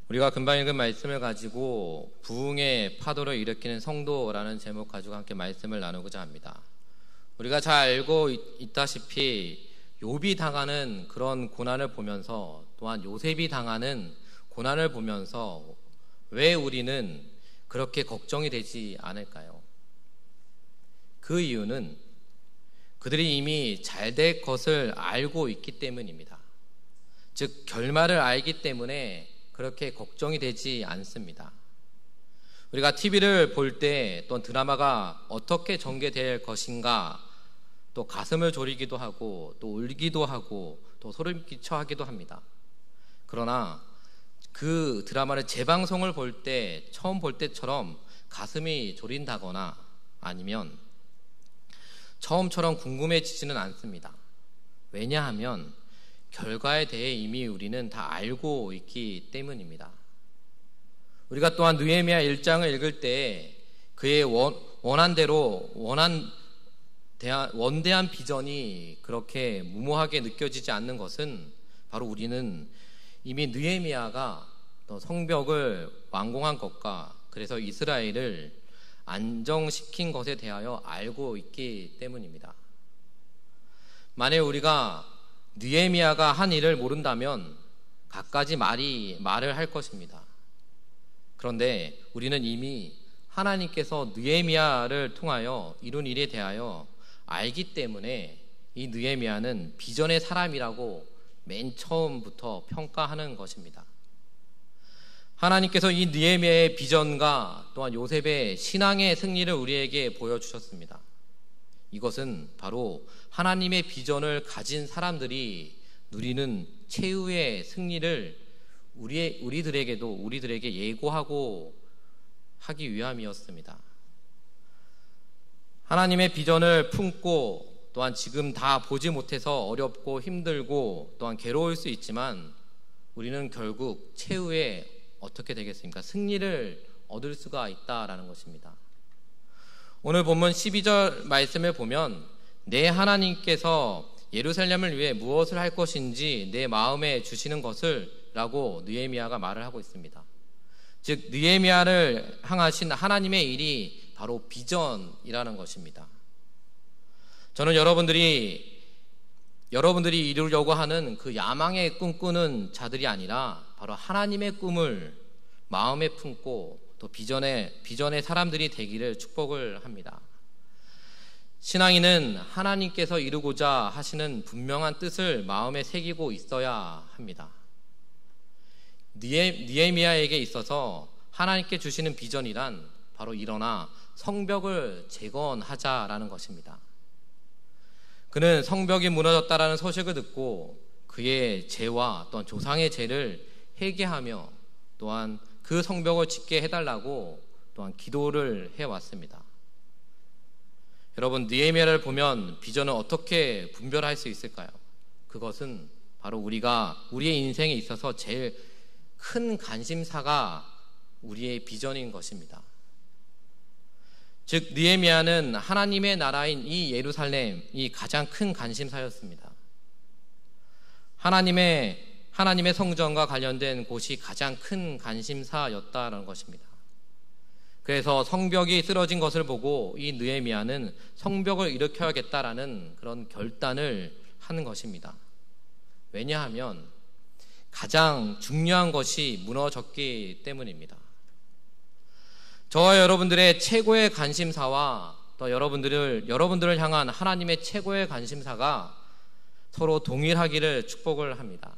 우리가 금방 읽은 말씀을 가지고 부흥의 파도를 일으키는 성도라는 제목 가지고 함께 말씀을 나누고자 합니다. 우리가 잘 알고 있다시피 욥이 당하는 그런 고난을 보면서, 또한 요셉이 당하는 고난을 보면서 왜 우리는 그렇게 걱정이 되지 않을까요? 그 이유는 그들이 이미 잘 될 것을 알고 있기 때문입니다. 즉 결말을 알기 때문에 그렇게 걱정이 되지 않습니다. 우리가 TV를 볼 때 또 드라마가 어떻게 전개될 것인가, 또 가슴을 졸이기도 하고 또 울기도 하고 또 소름 끼쳐 하기도 합니다. 그러나 그 드라마를 재방송을 볼 때 처음 볼 때처럼 가슴이 졸인다거나 아니면 처음처럼 궁금해지지는 않습니다. 왜냐하면 결과에 대해 이미 우리는 다 알고 있기 때문입니다. 우리가 또한 느헤미야 1장을 읽을 때 그의 원한대로 원대한 비전이 그렇게 무모하게 느껴지지 않는 것은 바로 우리는 이미 느헤미야가 성벽을 완공한 것과 그래서 이스라엘을 안정시킨 것에 대하여 알고 있기 때문입니다. 만약 우리가 느헤미야가 한 일을 모른다면 갖가지 말을 할 것입니다. 그런데 우리는 이미 하나님께서 느헤미야를 통하여 이룬 일에 대하여 알기 때문에 이 느헤미야는 비전의 사람이라고 맨 처음부터 평가하는 것입니다. 하나님께서 이 느헤미야의 비전과 또한 요셉의 신앙의 승리를 우리에게 보여주셨습니다. 이것은 바로 하나님의 비전을 가진 사람들이 누리는 최후의 승리를 우리들에게 예고하고 하기 위함이었습니다. 하나님의 비전을 품고 또한 지금 다 보지 못해서 어렵고 힘들고 또한 괴로울 수 있지만 우리는 결국 최후에 어떻게 되겠습니까? 승리를 얻을 수가 있다라는 것입니다. 오늘 본문 12절 말씀을 보면 내 하나님께서 예루살렘을 위해 무엇을 할 것인지 내 마음에 주시는 것을 라고 느헤미야가 말을 하고 있습니다. 즉 느헤미야를 향하신 하나님의 일이 바로 비전이라는 것입니다. 저는 여러분들이 이루려고 하는 그 야망의 꿈꾸는 자들이 아니라 바로 하나님의 꿈을 마음에 품고 또 비전의 사람들이 되기를 축복을 합니다. 신앙인은 하나님께서 이루고자 하시는 분명한 뜻을 마음에 새기고 있어야 합니다. 느헤미야에게 있어서 하나님께 주시는 비전이란 바로 일어나 성벽을 재건하자라는 것입니다. 그는 성벽이 무너졌다라는 소식을 듣고 그의 죄와 또한 조상의 죄를 회개하며 또한 그 성벽을 짓게 해달라고 또한 기도를 해왔습니다. 여러분, 느헤미야를 보면 비전을 어떻게 분별할 수 있을까요? 그것은 바로 우리의 인생에 있어서 제일 큰 관심사가 우리의 비전인 것입니다. 즉 느헤미야는 하나님의 나라인 이 예루살렘이 가장 큰 관심사였습니다. 하나님의 성전과 관련된 곳이 가장 큰 관심사였다는 것입니다. 그래서 성벽이 쓰러진 것을 보고 이 느헤미야는 성벽을 일으켜야겠다라는 그런 결단을 하는 것입니다. 왜냐하면 가장 중요한 것이 무너졌기 때문입니다. 저와 여러분들의 최고의 관심사와 또 여러분들을 향한 하나님의 최고의 관심사가 서로 동일하기를 축복을 합니다.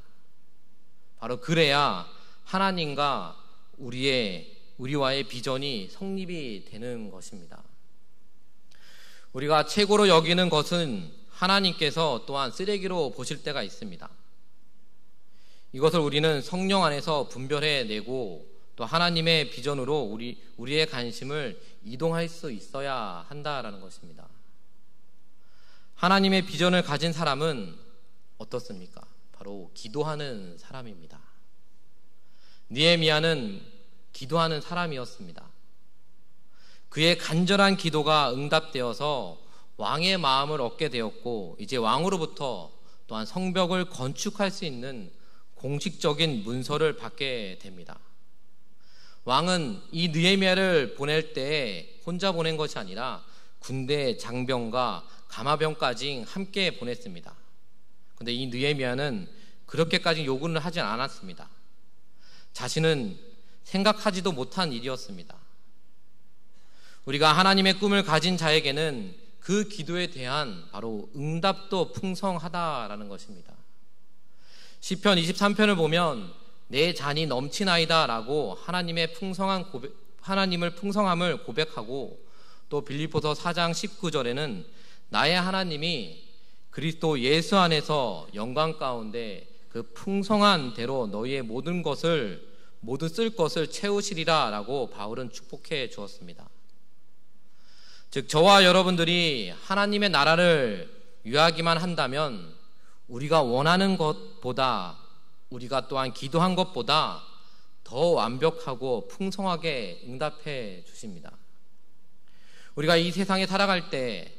바로 그래야 하나님과 우리와의 비전이 성립이 되는 것입니다. 우리가 최고로 여기는 것은 하나님께서 또한 쓰레기로 보실 때가 있습니다. 이것을 우리는 성령 안에서 분별해내고 또 하나님의 비전으로 우리의 관심을 이동할 수 있어야 한다라는 것입니다. 하나님의 비전을 가진 사람은 어떻습니까? 바로 기도하는 사람입니다. 느헤미야는 기도하는 사람이었습니다. 그의 간절한 기도가 응답되어서 왕의 마음을 얻게 되었고 이제 왕으로부터 또한 성벽을 건축할 수 있는 공식적인 문서를 받게 됩니다. 왕은 이 느헤미야를 보낼 때 혼자 보낸 것이 아니라 군대 장병과 가마병까지 함께 보냈습니다. 그런데 이 느헤미야는 그렇게까지 요구는 하지 않았습니다. 자신은 생각하지도 못한 일이었습니다. 우리가 하나님의 꿈을 가진 자에게는 그 기도에 대한 바로 응답도 풍성하다라는 것입니다. 시편 23편을 보면 내 잔이 넘치나이다 라고 하나님을 풍성함을 고백하고, 또 빌립보서 4장 19절에는 나의 하나님이 그리스도 예수 안에서 영광 가운데 그 풍성한 대로 너희의 모든 쓸 것을 채우시리라 라고 바울은 축복해 주었습니다. 즉 저와 여러분들이 하나님의 나라를 위하기만 한다면 우리가 원하는 것보다, 우리가 또한 기도한 것보다 더 완벽하고 풍성하게 응답해 주십니다. 우리가 이 세상에 살아갈 때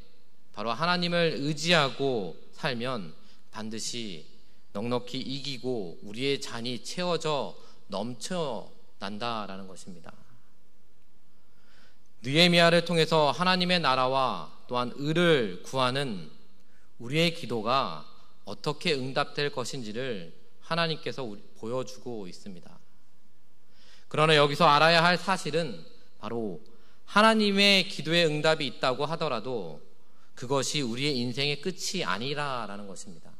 바로 하나님을 의지하고 살면 반드시 넉넉히 이기고 우리의 잔이 채워져 넘쳐난다라는 것입니다. 느헤미야를 통해서 하나님의 나라와 또한 의를 구하는 우리의 기도가 어떻게 응답될 것인지를 하나님께서 보여주고 있습니다. 그러나 여기서 알아야 할 사실은 바로 하나님의 기도에 응답이 있다고 하더라도 그것이 우리의 인생의 끝이 아니라라는 것입니다.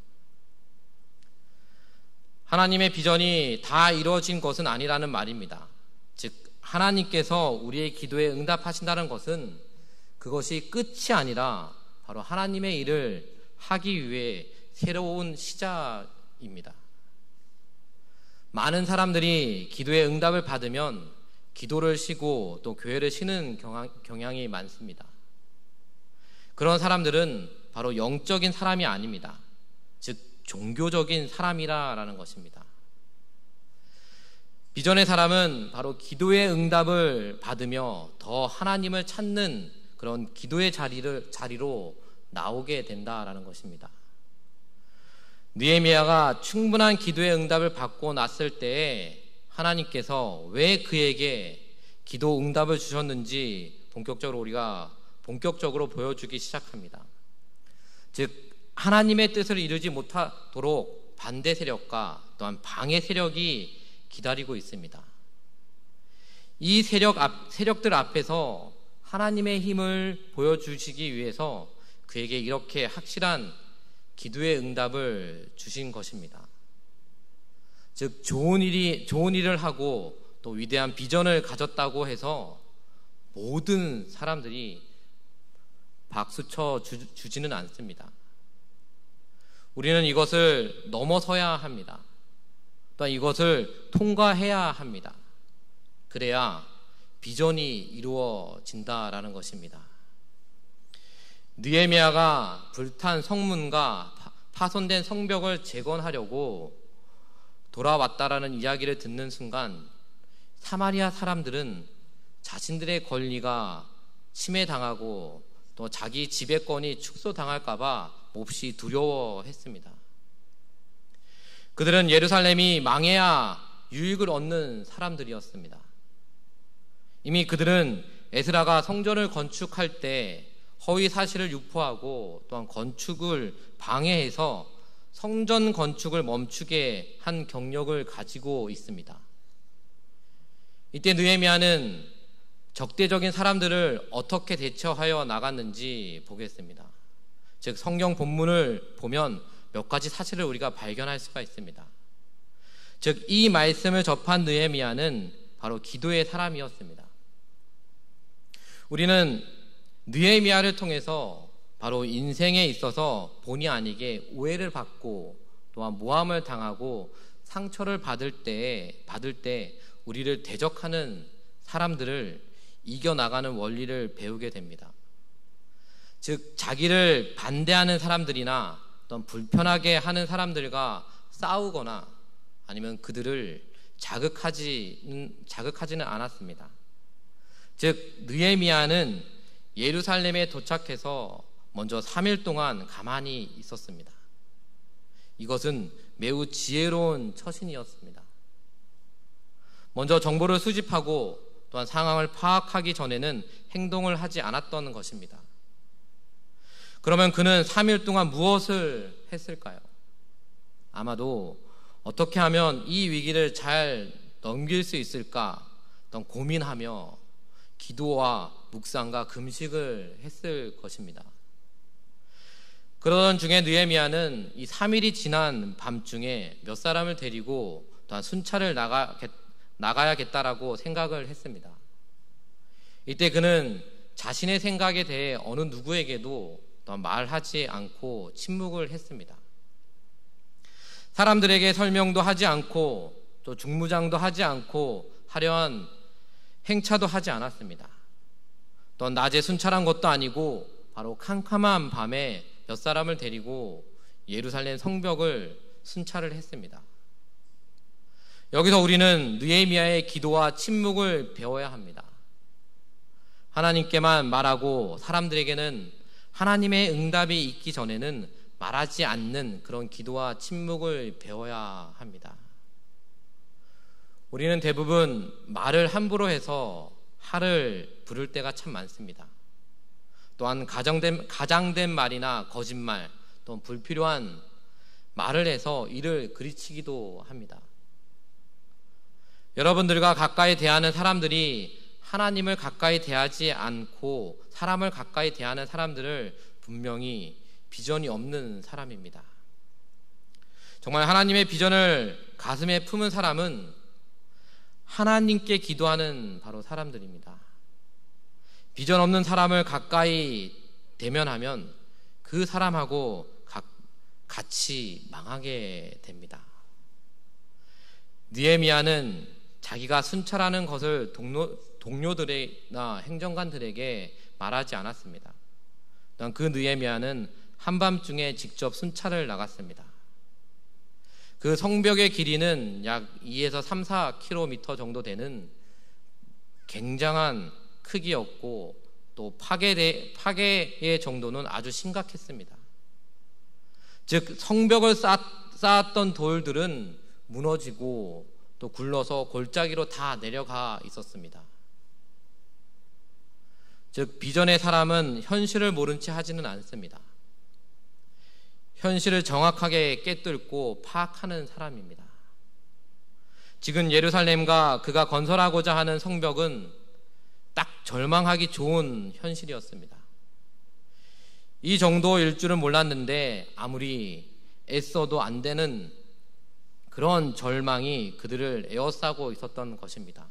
하나님의 비전이 다 이루어진 것은 아니라는 말입니다. 즉 하나님께서 우리의 기도에 응답하신다는 것은 그것이 끝이 아니라 바로 하나님의 일을 하기 위해 새로운 시작입니다. 많은 사람들이 기도의 응답을 받으면 기도를 쉬고 또 교회를 쉬는 경향이 많습니다. 그런 사람들은 바로 영적인 사람이 아닙니다. 즉 종교적인 사람이라는 것입니다. 비전의 사람은 바로 기도의 응답을 받으며 더 하나님을 찾는 그런 기도의 자리로 나오게 된다라는 것입니다. 느헤미야가 충분한 기도의 응답을 받고 났을 때에 하나님께서 왜 그에게 기도 응답을 주셨는지 본격적으로 보여주기 시작합니다. 즉 하나님의 뜻을 이루지 못하도록 반대 세력과 또한 방해 세력이 기다리고 있습니다. 이 세력들 앞에서 하나님의 힘을 보여주시기 위해서 그에게 이렇게 확실한 기도의 응답을 주신 것입니다. 즉 좋은 일을 하고 또 위대한 비전을 가졌다고 해서 모든 사람들이 박수쳐 주지는 않습니다. 우리는 이것을 넘어서야 합니다. 또한 이것을 통과해야 합니다. 그래야 비전이 이루어진다라는 것입니다. 느헤미야가 불탄 성문과 파손된 성벽을 재건하려고 돌아왔다라는 이야기를 듣는 순간 사마리아 사람들은 자신들의 권리가 침해당하고 또 자기 지배권이 축소당할까봐 몹시 두려워했습니다. 그들은 예루살렘이 망해야 유익을 얻는 사람들이었습니다. 이미 그들은 에스라가 성전을 건축할 때 허위 사실을 유포하고 또한 건축을 방해해서 성전 건축을 멈추게 한 경력을 가지고 있습니다. 이때 느헤미야는 적대적인 사람들을 어떻게 대처하여 나갔는지 보겠습니다. 즉 성경 본문을 보면 몇 가지 사실을 우리가 발견할 수가 있습니다. 즉 이 말씀을 접한 느헤미야는 바로 기도의 사람이었습니다. 우리는 느헤미야를 통해서 바로 인생에 있어서 본의 아니게 오해를 받고 또한 모함을 당하고 상처를 받을 때 우리를 대적하는 사람들을 이겨나가는 원리를 배우게 됩니다. 즉 자기를 반대하는 사람들이나 또는 불편하게 하는 사람들과 싸우거나 아니면 그들을 자극하지는 않았습니다. 즉 느헤미야는 예루살렘에 도착해서 먼저 3일 동안 가만히 있었습니다. 이것은 매우 지혜로운 처신이었습니다. 먼저 정보를 수집하고 또한 상황을 파악하기 전에는 행동을 하지 않았던 것입니다. 그러면 그는 3일 동안 무엇을 했을까요? 아마도 어떻게 하면 이 위기를 잘 넘길 수 있을까 고민하며 기도와 묵상과 금식을 했을 것입니다. 그러던 중에 느헤미야는 이 3일이 지난 밤중에 몇 사람을 데리고 또한 순찰을 나가야겠다라고 생각을 했습니다. 이때 그는 자신의 생각에 대해 어느 누구에게도 또한 말하지 않고 침묵을 했습니다. 사람들에게 설명도 하지 않고 또 중무장도 하지 않고 화려한 행차도 하지 않았습니다. 또 낮에 순찰한 것도 아니고 바로 캄캄한 밤에 몇 사람을 데리고 예루살렘 성벽을 순찰을 했습니다. 여기서 우리는 느헤미야의 기도와 침묵을 배워야 합니다. 하나님께만 말하고 사람들에게는 하나님의 응답이 있기 전에는 말하지 않는 그런 기도와 침묵을 배워야 합니다. 우리는 대부분 말을 함부로 해서 화를 부를 때가 참 많습니다. 또한 가장된 말이나 거짓말, 또 불필요한 말을 해서 이를 그르치기도 합니다. 여러분들과 가까이 대하는 사람들이 하나님을 가까이 대하지 않고 사람을 가까이 대하는 사람들을 분명히 비전이 없는 사람입니다. 정말 하나님의 비전을 가슴에 품은 사람은 하나님께 기도하는 바로 사람들입니다. 비전 없는 사람을 가까이 대면하면 그 사람하고 같이 망하게 됩니다. 느헤미야는 자기가 순찰하는 것을 동료들이나 행정관들에게 말하지 않았습니다. 또한 그 느헤미야는 한밤중에 직접 순찰을 나갔습니다. 그 성벽의 길이는 약 2에서 3, 4km 정도 되는 굉장한 크기였고 또 파괴의 정도는 아주 심각했습니다. 즉 성벽을 쌓았던 돌들은 무너지고 또 굴러서 골짜기로 다 내려가 있었습니다. 즉 비전의 사람은 현실을 모른 채 하지는 않습니다. 현실을 정확하게 깨뚫고 파악하는 사람입니다. 지금 예루살렘과 그가 건설하고자 하는 성벽은 딱 절망하기 좋은 현실이었습니다. 이 정도일 줄은 몰랐는데 아무리 애써도 안 되는 그런 절망이 그들을 에워싸고 있었던 것입니다.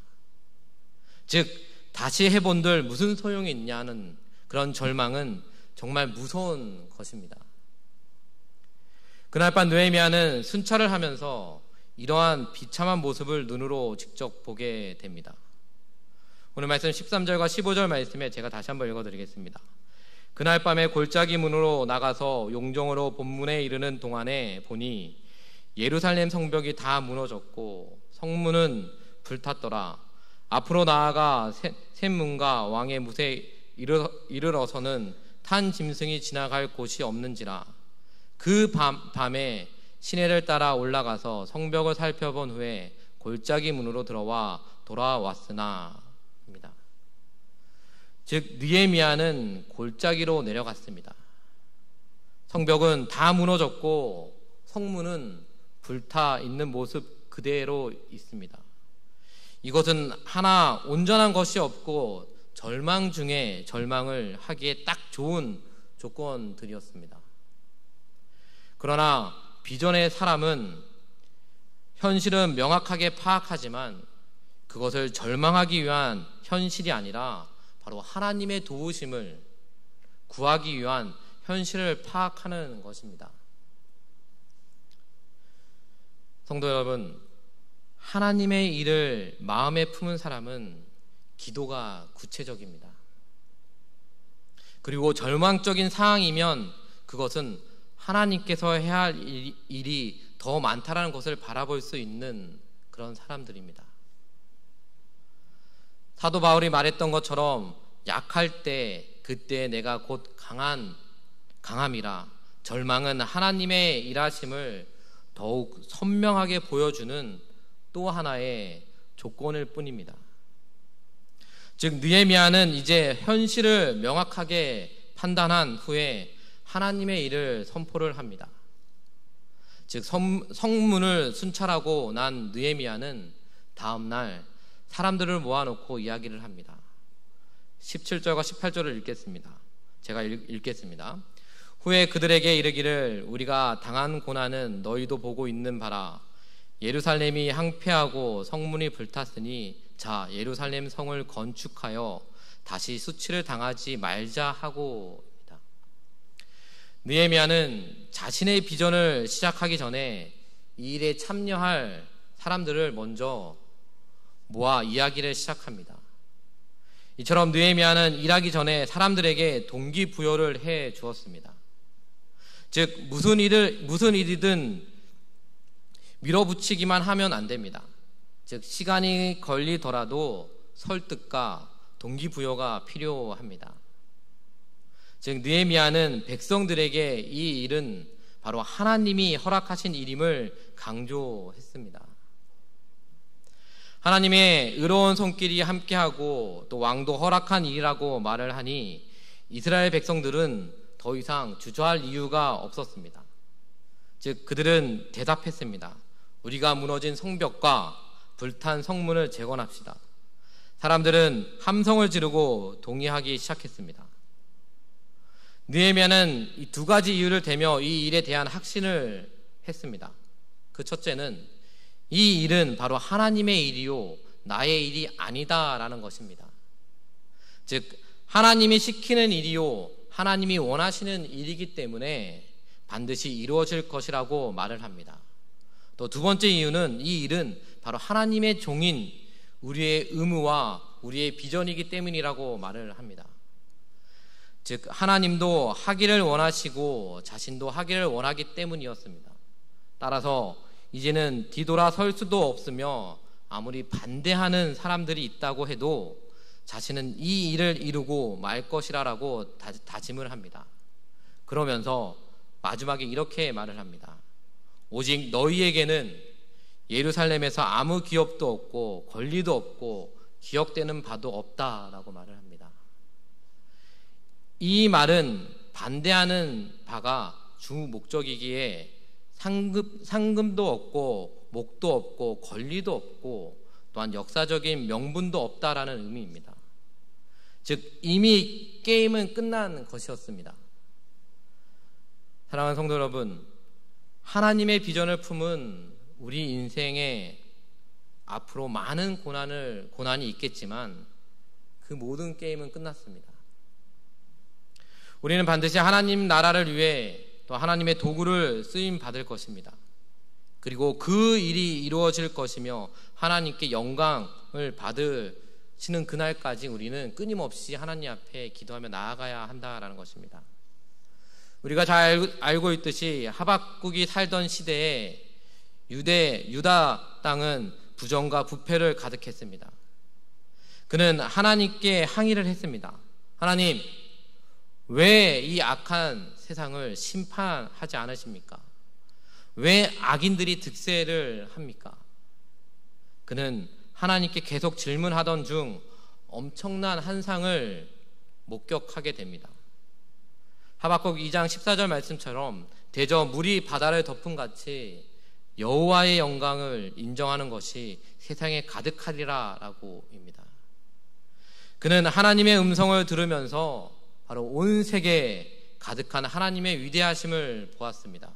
즉 다시 해본들 무슨 소용이 있냐는 그런 절망은 정말 무서운 것입니다. 그날 밤 느헤미야는 순찰을 하면서 이러한 비참한 모습을 눈으로 직접 보게 됩니다. 오늘 말씀 13절과 15절 말씀에 제가 다시 한번 읽어드리겠습니다. 그날 밤에 골짜기 문으로 나가서 용정으로 본문에 이르는 동안에 보니 예루살렘 성벽이 다 무너졌고 성문은 불탔더라. 앞으로 나아가 샘문과 왕의 무새에 이르러서는 탄 짐승이 지나갈 곳이 없는지라. 그 밤에 시내를 따라 올라가서 성벽을 살펴본 후에 골짜기 문으로 들어와 돌아왔으나 입니다. 즉 느헤미야는 골짜기로 내려갔습니다. 성벽은 다 무너졌고 성문은 불타 있는 모습 그대로 있습니다. 이것은 하나 온전한 것이 없고 절망 중에 절망을 하기에 딱 좋은 조건들이었습니다. 그러나 비전의 사람은 현실은 명확하게 파악하지만 그것을 절망하기 위한 현실이 아니라 바로 하나님의 도우심을 구하기 위한 현실을 파악하는 것입니다. 성도 여러분, 하나님의 일을 마음에 품은 사람은 기도가 구체적입니다. 그리고 절망적인 상황이면 그것은 하나님께서 해야 할 일이 더 많다라는 것을 바라볼 수 있는 그런 사람들입니다. 사도 바울이 말했던 것처럼 약할 때 그때 내가 곧 강함이라. 절망은 하나님의 일하심을 더욱 선명하게 보여주는 또 하나의 조건일 뿐입니다. 즉 느헤미야는 이제 현실을 명확하게 판단한 후에 하나님의 일을 선포를 합니다. 즉 성문을 순찰하고 난 느헤미야는 다음 날 사람들을 모아놓고 이야기를 합니다. 17절과 18절을 읽겠습니다. 제가 읽겠습니다. 후에 그들에게 이르기를 우리가 당한 고난은 너희도 보고 있는 바라. 예루살렘이 항폐하고 성문이 불탔으니 자 예루살렘 성을 건축하여 다시 수치를 당하지 말자 하고입니다. 느헤미야는 자신의 비전을 시작하기 전에 이 일에 참여할 사람들을 먼저 모아 이야기를 시작합니다. 이처럼 느헤미야는 일하기 전에 사람들에게 동기부여를 해 주었습니다. 즉 무슨 일이든 밀어붙이기만 하면 안 됩니다. 즉 시간이 걸리더라도 설득과 동기부여가 필요합니다. 즉 느헤미야는 백성들에게 이 일은 바로 하나님이 허락하신 일임을 강조했습니다. 하나님의 의로운 손길이 함께하고 또 왕도 허락한 일이라고 말을 하니 이스라엘 백성들은 더 이상 주저할 이유가 없었습니다. 즉 그들은 대답했습니다. 우리가 무너진 성벽과 불탄 성문을 재건합시다. 사람들은 함성을 지르고 동의하기 시작했습니다. 느헤미야는 이 두 가지 이유를 대며 이 일에 대한 확신을 했습니다. 그 첫째는 이 일은 바로 하나님의 일이요 나의 일이 아니다라는 것입니다. 즉 하나님이 시키는 일이요 하나님이 원하시는 일이기 때문에 반드시 이루어질 것이라고 말을 합니다. 또 두 번째 이유는 이 일은 바로 하나님의 종인 우리의 의무와 우리의 비전이기 때문이라고 말을 합니다. 즉 하나님도 하기를 원하시고 자신도 하기를 원하기 때문이었습니다. 따라서 이제는 뒤돌아설 수도 없으며 아무리 반대하는 사람들이 있다고 해도 자신은 이 일을 이루고 말 것이라고 다짐을 합니다. 그러면서 마지막에 이렇게 말을 합니다. 오직 너희에게는 예루살렘에서 아무 기업도 없고 권리도 없고 기억되는 바도 없다라고 말을 합니다. 이 말은 반대하는 바가 주 목적이기에 상금도 없고 목도 없고 권리도 없고 또한 역사적인 명분도 없다라는 의미입니다. 즉 이미 게임은 끝난 것이었습니다. 사랑하는 성도 여러분, 하나님의 비전을 품은 우리 인생에 앞으로 많은 고난이 있겠지만 그 모든 게임은 끝났습니다. 우리는 반드시 하나님 나라를 위해 또 하나님의 도구를 쓰임 받을 것입니다. 그리고 그 일이 이루어질 것이며 하나님께 영광을 받으시는 그날까지 우리는 끊임없이 하나님 앞에 기도하며 나아가야 한다라는 것입니다. 우리가 잘 알고 있듯이 하박국이 살던 시대에 유다 땅은 부정과 부패를 가득했습니다. 그는 하나님께 항의를 했습니다. 하나님, 왜 이 악한 세상을 심판하지 않으십니까? 왜 악인들이 득세를 합니까? 그는 하나님께 계속 질문하던 중 엄청난 한상을 목격하게 됩니다. 하박국 2장 14절 말씀처럼 대저 물이 바다를 덮은 같이 여호와의 영광을 인정하는 것이 세상에 가득하리라 라고입니다. 그는 하나님의 음성을 들으면서 바로 온 세계에 가득한 하나님의 위대하심을 보았습니다.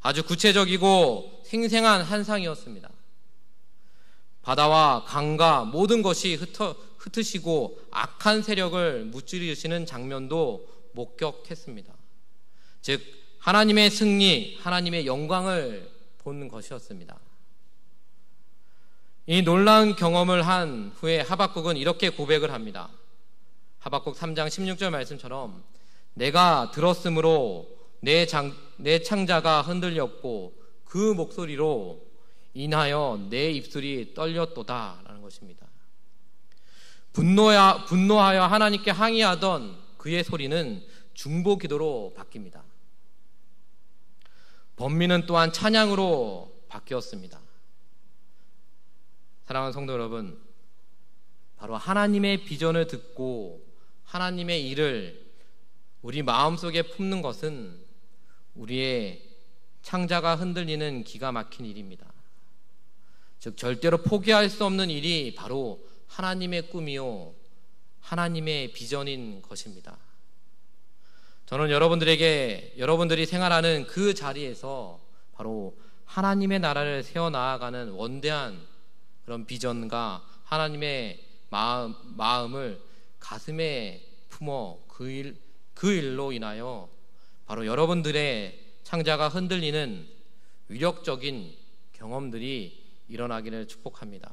아주 구체적이고 생생한 한상이었습니다. 바다와 강과 모든 것이 흩으시고 악한 세력을 무찌르시는 장면도 목격했습니다. 즉 하나님의 승리, 하나님의 영광을 본 것이었습니다. 이 놀라운 경험을 한 후에 하박국은 이렇게 고백을 합니다. 하박국 3장 16절 말씀처럼 내가 들었으므로 내 창자가 흔들렸고 그 목소리로 인하여 내 입술이 떨렸도다 라는 것입니다. 분노하여 하나님께 항의하던 그의 소리는 중보 기도로 바뀝니다. 번민은 또한 찬양으로 바뀌었습니다. 사랑하는 성도 여러분, 바로 하나님의 비전을 듣고 하나님의 일을 우리 마음속에 품는 것은 우리의 창자가 흔들리는 기가 막힌 일입니다. 즉 절대로 포기할 수 없는 일이 바로 하나님의 꿈이요 하나님의 비전인 것입니다. 저는 여러분들이 생활하는 그 자리에서 바로 하나님의 나라를 세워나가는 원대한 그런 비전과 하나님의 마음을 가슴에 품어 그 일로 인하여 바로 여러분들의 창자가 흔들리는 위력적인 경험들이 일어나기를 축복합니다.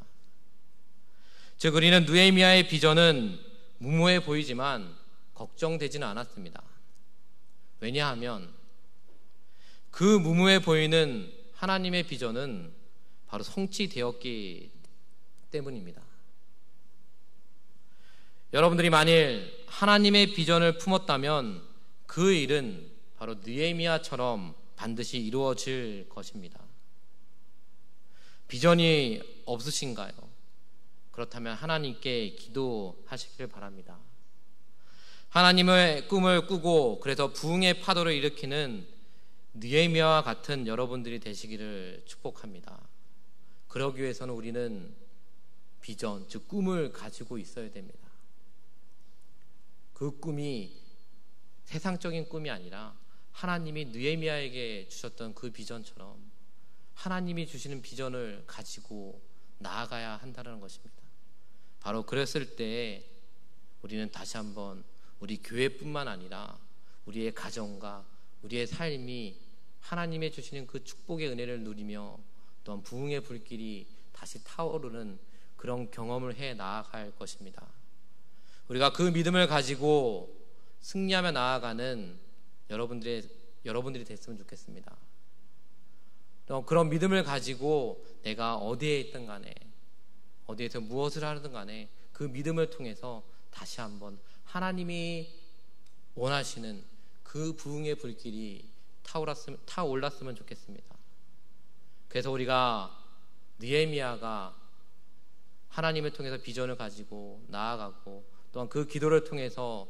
즉 우리는 느헤미야의 비전은 무모해 보이지만 걱정되지는 않았습니다. 왜냐하면 그 무모해 보이는 하나님의 비전은 바로 성취되었기 때문입니다. 여러분들이 만일 하나님의 비전을 품었다면 그 일은 바로 느헤미야처럼 반드시 이루어질 것입니다. 비전이 없으신가요? 그렇다면 하나님께 기도하시기를 바랍니다. 하나님의 꿈을 꾸고 그래서 부흥의 파도를 일으키는 느헤미야와 같은 여러분들이 되시기를 축복합니다. 그러기 위해서는 우리는 비전, 즉 꿈을 가지고 있어야 됩니다. 그 꿈이 세상적인 꿈이 아니라 하나님이 느헤미야에게 주셨던 그 비전처럼 하나님이 주시는 비전을 가지고 나아가야 한다는 것입니다. 바로 그랬을 때 우리는 다시 한번 우리 교회뿐만 아니라 우리의 가정과 우리의 삶이 하나님의 주시는 그 축복의 은혜를 누리며 또한 부흥의 불길이 다시 타오르는 그런 경험을 해 나아갈 것입니다. 우리가 그 믿음을 가지고 승리하며 나아가는 여러분들이 됐으면 좋겠습니다. 또 그런 믿음을 가지고 내가 어디에 있든 간에 어디에서 무엇을 하든 간에 그 믿음을 통해서 다시 한번 하나님이 원하시는 그 부흥의 불길이 타올랐으면 좋겠습니다. 그래서 우리가 느헤미야가 하나님을 통해서 비전을 가지고 나아가고 또한 그 기도를 통해서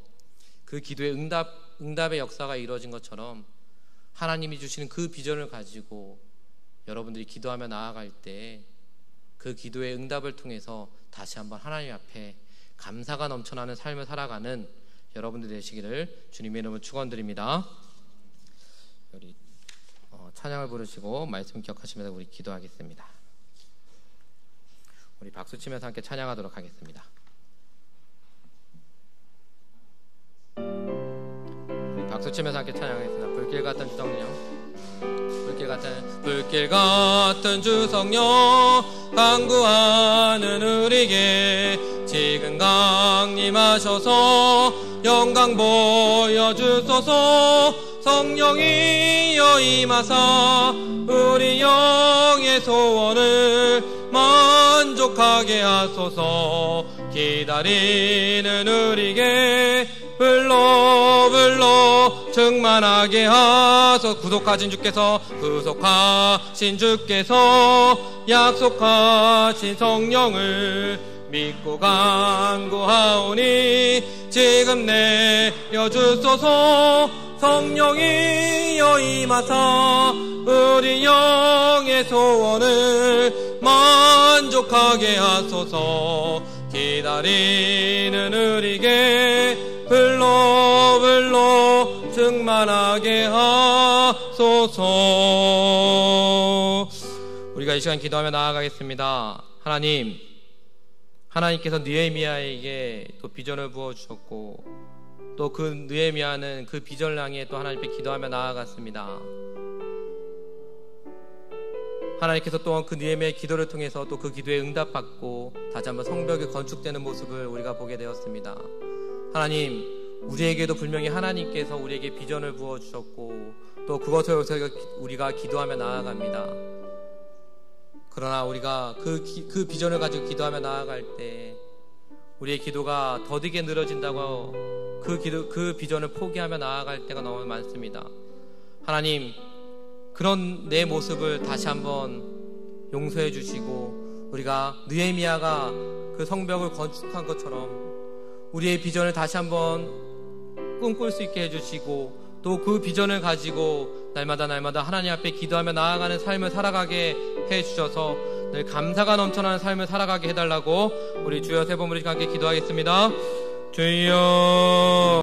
그 기도의 응답의 역사가 이루어진 것처럼 하나님이 주시는 그 비전을 가지고 여러분들이 기도하며 나아갈 때 그 기도의 응답을 통해서 다시 한번 하나님 앞에 감사가 넘쳐나는 삶을 살아가는 여러분들 되시기를 주님의 이름으로 축원드립니다. 우리 찬양을 부르시고 말씀 기억하시면서 우리 기도하겠습니다. 우리 박수 치면서 함께 찬양하도록 하겠습니다. 우리 박수 치면서 함께 찬양하겠습니다. 불길 같은 주성령, 불길 같은 주성령 간구하는 우리에게 지금 강림하셔서 영광 보여주소서. 성령이여 임하사 우리 영의 소원을 만족하게 하소서. 기다리는 우리에게 불러 충만하게 하소서. 구속하신 주께서 약속하신 성령을 믿고 간구하오니 지금 내려주소서. 성령이여 임하사 우리 영의 소원을 만족하게 하소서. 기다리는 우리에게 불러 충만하게 하소서. 우리가 이 시간 기도하며 나아가겠습니다. 하나님께서 느헤미야에게 또 비전을 부어주셨고 또 그 느헤미야는 그 비전을 향해 또 하나님께 기도하며 나아갔습니다. 하나님께서 또한 그 느헤미야의 기도를 통해서 또 그 기도에 응답받고 다시 한번 성벽이 건축되는 모습을 우리가 보게 되었습니다. 하나님, 우리에게도 분명히 하나님께서 우리에게 비전을 부어주셨고 또 그것을 우리가 기도하며 나아갑니다. 그러나 우리가 그 비전을 가지고 기도하며 나아갈 때 우리의 기도가 더디게 늘어진다고 그 비전을 포기하며 나아갈 때가 너무 많습니다. 하나님, 그런 내 모습을 다시 한번 용서해 주시고 우리가 느헤미야가 그 성벽을 건축한 것처럼 우리의 비전을 다시 한번 꿈꿀 수 있게 해주시고, 또 그 비전을 가지고 날마다 하나님 앞에 기도하며 나아가는 삶을 살아가게 해주셔서 늘 감사가 넘쳐나는 삶을 살아가게 해달라고 우리 주여 세 번 우리 함께 기도하겠습니다. 주여.